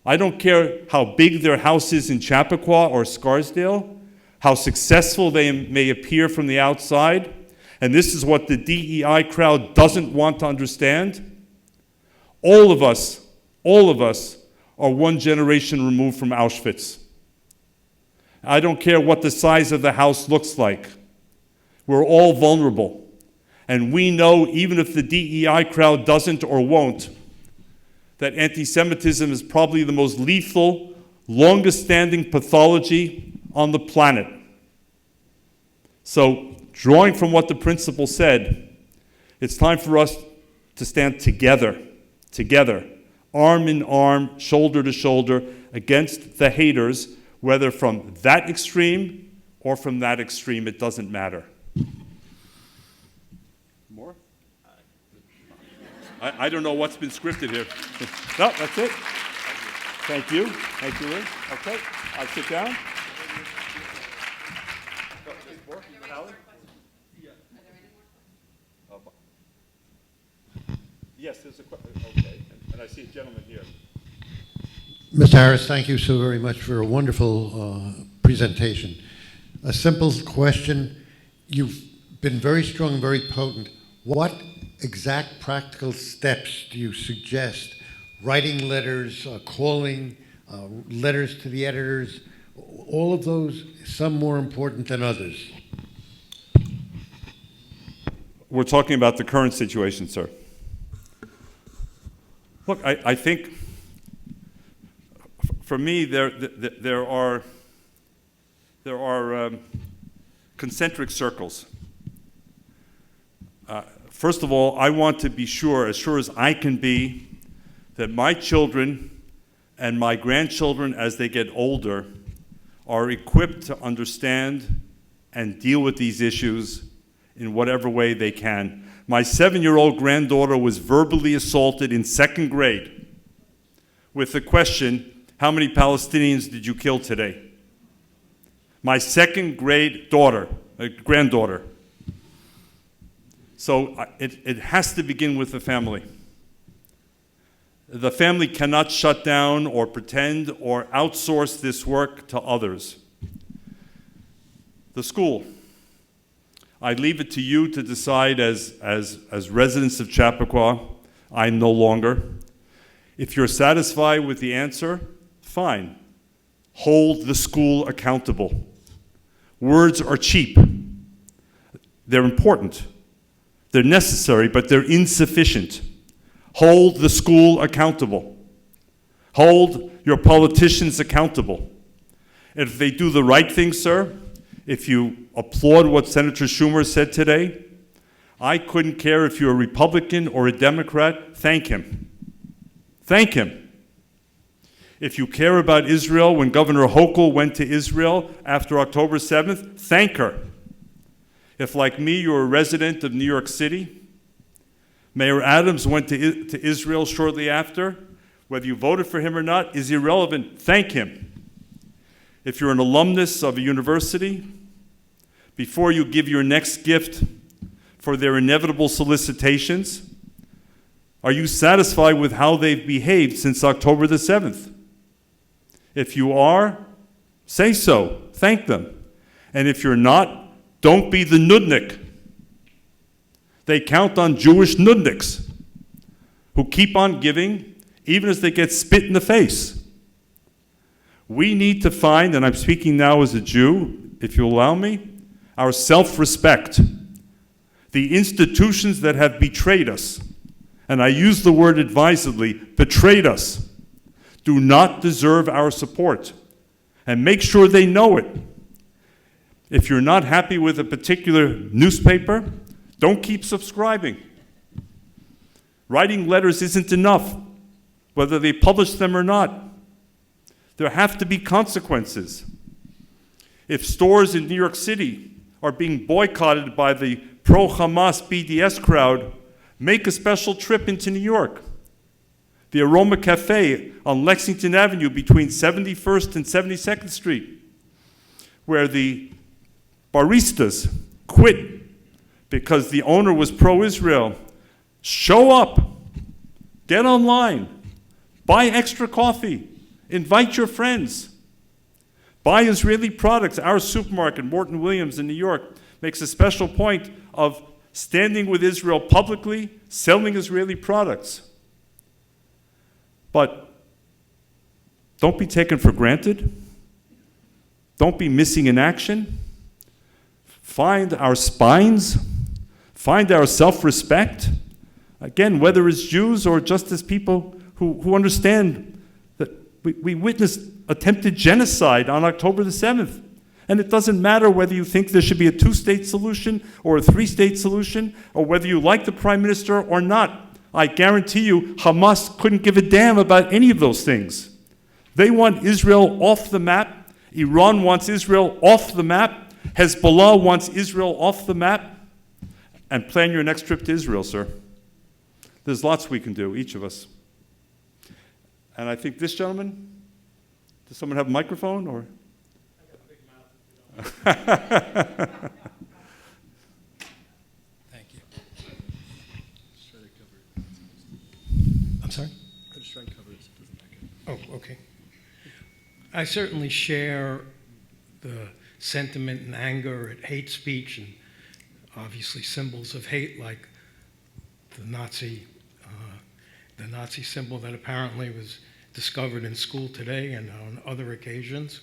I don't care how big their house is in Chappaqua or Scarsdale, how successful they may appear from the outside, and this is what the DEI crowd doesn't want to understand. All of us are one generation removed from Auschwitz. I don't care what the size of the house looks like. We're all vulnerable. And we know, even if the DEI crowd doesn't or won't, that anti-Semitism is probably the most lethal, longest-standing pathology on the planet. So, drawing from what the principal said, it's time for us to stand together, arm in arm, shoulder to shoulder, against the haters, whether from that extreme or from that extreme, it doesn't matter. More? I don't know what's been scripted here. No, that's it. Thank you. Thank you, Liz. Okay, I'll sit down. Yes, there's a question. Okay, and I see a gentleman here. Mr. Harris, thank you so very much for a wonderful presentation. A simple question. You've been very strong, very potent. What exact practical steps do you suggest? Writing letters, calling, letters to the editors, all of those, some more important than others? We're talking about the current situation, sir. Look, I think, for me, there are concentric circles. First of all, I want to be sure as I can be, that my children and my grandchildren, as they get older, are equipped to understand and deal with these issues in whatever way they can. My 7-year-old granddaughter was verbally assaulted in 2nd grade with the question, how many Palestinians did you kill today? My 2nd grade granddaughter. So it has to begin with the family. The family cannot shut down or pretend or outsource this work to others. The school. I leave it to you to decide as residents of Chappaqua. I'm no longer. If you're satisfied with the answer, fine. Hold the school accountable. Words are cheap. They're important. They're necessary, but they're insufficient. Hold the school accountable. Hold your politicians accountable. And if they do the right thing, sir, if you applaud what Senator Schumer said today, I couldn't care if you're a Republican or a Democrat, thank him. Thank him. If you care about Israel, when Governor Hochul went to Israel after October 7th, thank her. If, like me, you're a resident of New York City, Mayor Adams went to Israel shortly after, whether you voted for him or not is irrelevant, thank him. If you're an alumnus of a university, before you give your next gift for their inevitable solicitations, are you satisfied with how they've behaved since October the 7th? If you are, say so, thank them. And if you're not, don't be the nudnik. They count on Jewish nudniks who keep on giving even as they get spit in the face. We need to find, and I'm speaking now as a Jew, if you allow me, our self-respect. The institutions that have betrayed us, and I use the word advisedly, betrayed us, do not deserve our support. And make sure they know it. If you're not happy with a particular newspaper, don't keep subscribing. Writing letters isn't enough, whether they publish them or not. There have to be consequences. If stores in New York City are being boycotted by the pro-Hamas BDS crowd, make a special trip into New York. The Aroma Cafe on Lexington Avenue between 71st and 72nd Street, where the baristas quit because the owner was pro-Israel. Show up, get online, buy extra coffee, invite your friends, buy Israeli products. Our supermarket, Morton Williams in New York, makes a special point of standing with Israel publicly, selling Israeli products. But don't be taken for granted. Don't be missing in action. Find our spines. Find our self-respect. Again, whether it's Jews or just as people who understand that we witnessed attempted genocide on October the 7th. And it doesn't matter whether you think there should be a two-state solution or a three-state solution, or whether you like the prime minister or not. I guarantee you Hamas couldn't give a damn about any of those things. They want Israel off the map. Iran wants Israel off the map. Hezbollah wants Israel off the map. And plan your next trip to Israel, sir. There's lots we can do, each of us. And I think this gentleman, does someone have a microphone? Or? Thank you. I'm sorry? I'll just try and cover it so it doesn't echo. Oh, okay. I certainly share the sentiment and anger at hate speech and obviously symbols of hate like the Nazi symbol that apparently was discovered in school today and on other occasions.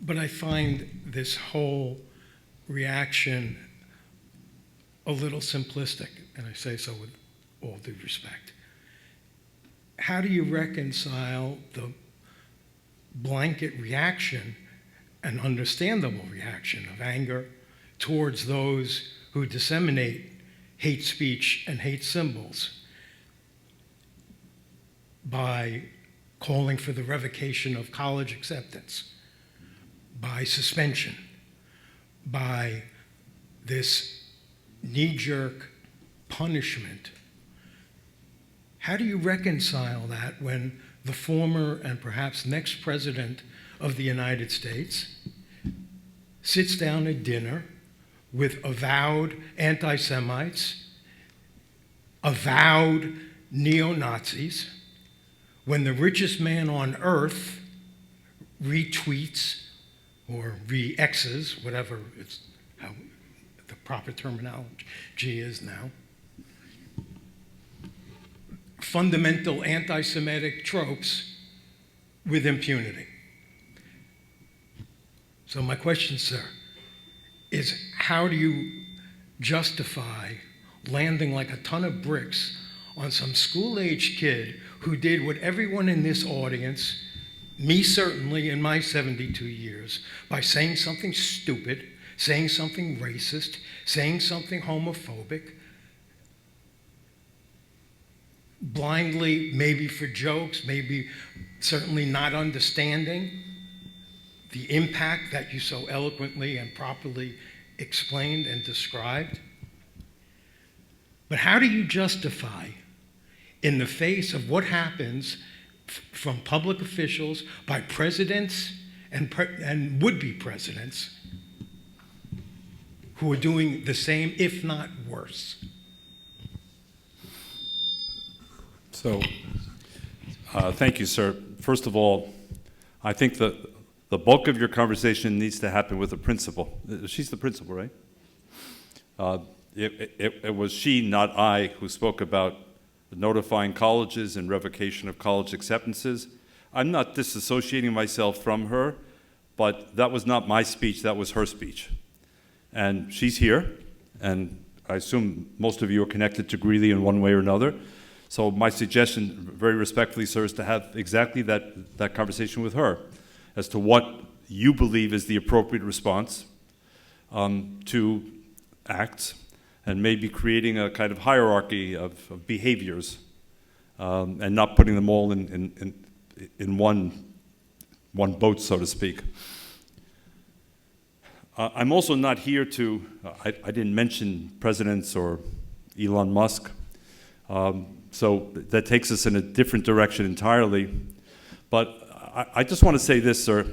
But I find this whole reaction a little simplistic, and I say so with all due respect. How do you reconcile the blanket reaction, an understandable reaction of anger towards those who disseminate hate speech and hate symbols by calling for the revocation of college acceptance, by suspension, by this knee-jerk punishment? How do you reconcile that when the former and perhaps next president of the United States sits down at dinner with avowed anti-Semites, avowed neo-Nazis, when the richest man on earth retweets or re-X's, whatever it's how the proper terminology is now, fundamental anti-Semitic tropes with impunity? So my question, sir, is how do you justify landing like a ton of bricks on some school-age kid who did what everyone in this audience me certainly in my 72 years, by saying something stupid, saying something racist, saying something homophobic, blindly, maybe for jokes, maybe certainly not understanding the impact that you so eloquently and properly explained and described. But how do you justify, in the face of what happens from public officials, by presidents and would-be presidents, who are doing the same, if not worse? So, thank you, sir. First of all, I think that the bulk of your conversation needs to happen with the principal. She's the principal, right? It was she, not I, who spoke about notifying colleges and revocation of college acceptances. I'm not disassociating myself from her, but that was not my speech, that was her speech. And she's here, and I assume most of you are connected to Greeley in one way or another. So my suggestion, very respectfully, sir, is to have exactly that conversation with her as to what you believe is the appropriate response to acts, and maybe creating a kind of hierarchy of behaviors, and not putting them all in one boat, so to speak. I'm also not here to, I didn't mention presidents or Elon Musk, so that takes us in a different direction entirely. But I just want to say this, sir,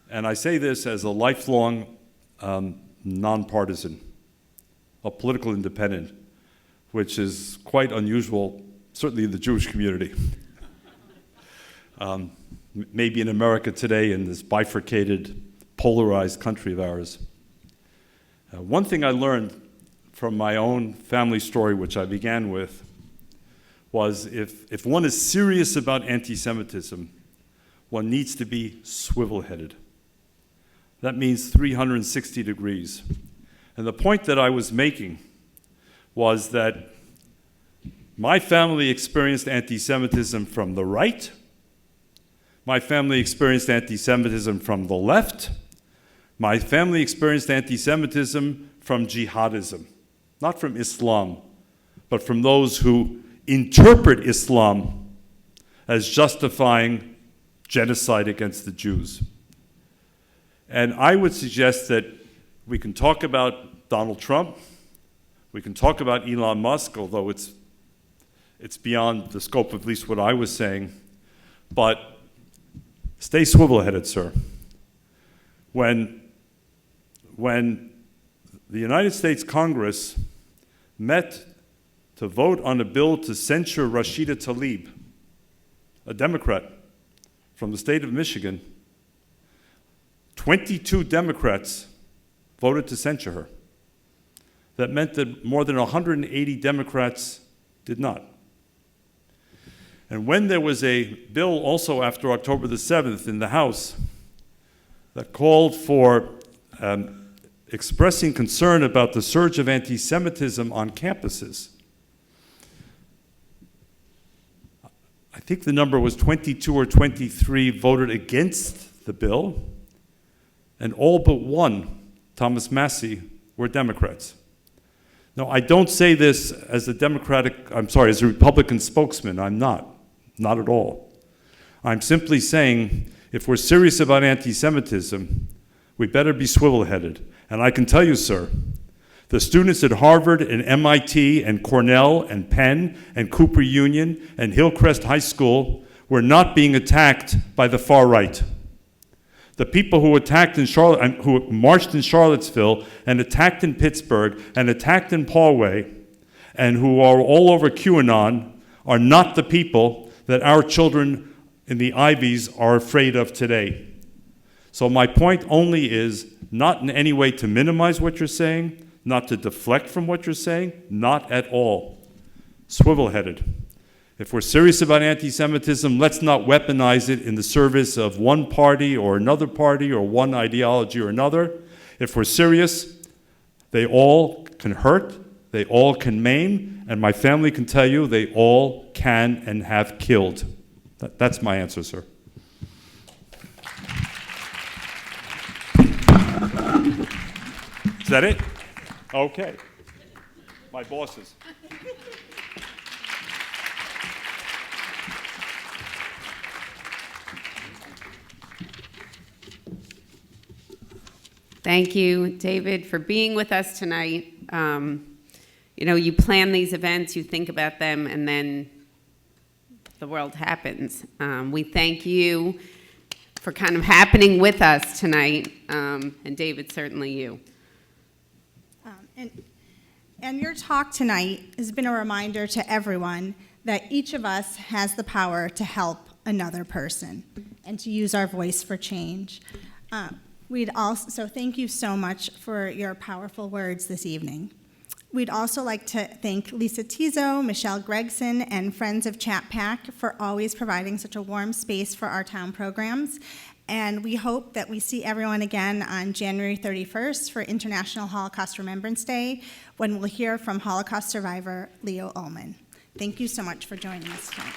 and I say this as a lifelong nonpartisan, a political independent, which is quite unusual, certainly in the Jewish community. Maybe in America today, in this bifurcated, polarized country of ours. One thing I learned from my own family story, which I began with, was if one is serious about anti-Semitism, one needs to be swivel-headed. That means 360 degrees. And the point that I was making was that my family experienced anti-Semitism from the right, my family experienced anti-Semitism from the left, my family experienced anti-Semitism from jihadism, not from Islam, but from those who interpret Islam as justifying genocide against the Jews. And I would suggest that we can talk about Donald Trump, we can talk about Elon Musk, although it's beyond the scope of at least what I was saying, but stay swivel-headed, sir. When the United States Congress met to vote on a bill to censure Rashida Tlaib, a Democrat from the state of Michigan, 22 Democrats voted to censure her. That meant that more than 180 Democrats did not. And when there was a bill also after October the 7th in the House that called for expressing concern about the surge of anti-Semitism on campuses, I think the number was 22 or 23 voted against the bill, and all but one, Thomas Massey, were Democrats. Now, I don't say this as a as a Republican spokesman. I'm not at all. I'm simply saying, if we're serious about anti-Semitism, we better be swivel-headed. And I can tell you, sir, the students at Harvard and MIT and Cornell and Penn and Cooper Union and Hillcrest High School were not being attacked by the far right. The people who attacked in who marched in Charlottesville and attacked in Pittsburgh and attacked in Poway and who are all over QAnon are not the people that our children in the Ivies are afraid of today. So my point only is not in any way to minimize what you're saying, not to deflect from what you're saying, not at all. Swivel-headed. If we're serious about anti-Semitism, let's not weaponize it in the service of one party or another party or one ideology or another. If we're serious, they all can hurt, they all can maim, and my family can tell you they all can and have killed. That's my answer, sir. Is that it? Okay. My bosses. Thank you, David, for being with us tonight. You know, you plan these events, you think about them, and then the world happens. We thank you for kind of happening with us tonight, and David, certainly you. And your talk tonight has been a reminder to everyone that each of us has the power to help another person and to use our voice for change. So thank you so much for your powerful words this evening. We'd also like to thank Lisa Tizo, Michelle Gregson, and Friends of Chappaqua for always providing such a warm space for our town programs. And we hope that we see everyone again on January 31st for International Holocaust Remembrance Day, when we'll hear from Holocaust survivor Leo Ullman. Thank you so much for joining us tonight.